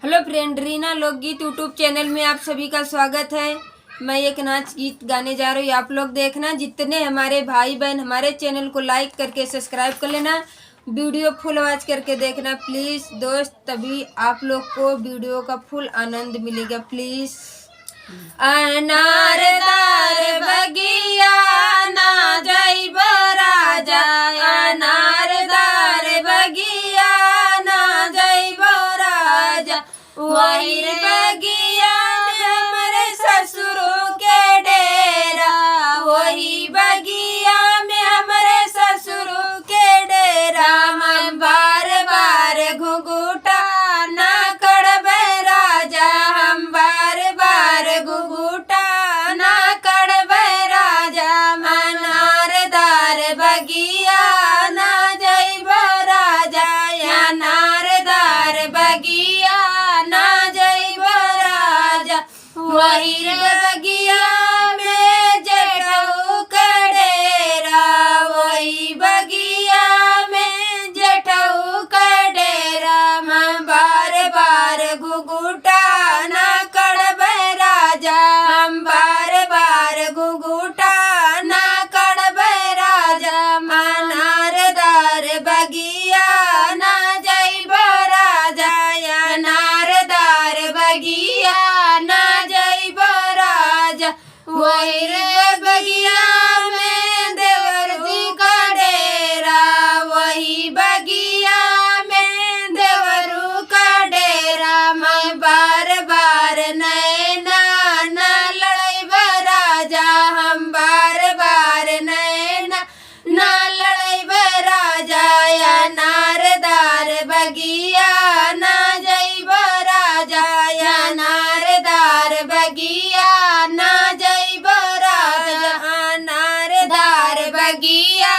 Hello friend, Reena लोकगीत YouTube channel में आप सभी का स्वागत है। मैं एक नाच गीत गाने जा रही हूँ, आप लोग देखना। जितने हमारे भाई बहन हमारे चैनल को लाइक करके सब्सक्राइब कर लेना, वीडियो फुल आवाज करके देखना प्लीज़ दोस्त, तभी आप लोग को वीडियो का फुल आनंद मिलेगा प्लीज़। अनारदार बगिया ना जइब राजा, अनारदार बगिया ना जइब राजा, वही बगिया में हमरे ससुरों के डेरा, वही बगिया में हमरे ससुरों के डेरा। हम बार बार घुघुटा ना कड़बे राजा, हम बार बार घुघुटा ना कड़बे राजा। अनारदार बगिया ना जइब राजा, अनारदार बगिया ना जइब राजा, वही बगिया में जेठऊ का डेरा, वही बगिया में जेठऊ का डेरा। हम बार बार घुघुटा ना कड़बे राजा, हम बार बार घुघुटा ना कड़बे राजा। अनारदार बगिया ना जइब राजा, अनारदार बगिया ना जइब राजा, वही बगिया में देवर जी का डेरा, वही बगिया में देवरू का डेरा। मैं बार बार नैना ना लड़ैब राजा, हम बार बार नैना ना लड़ैब राजा। अनारदार बगिया ना जइब राजा, अनारदार बगिया ना जइब राजा, अनारदार बगिया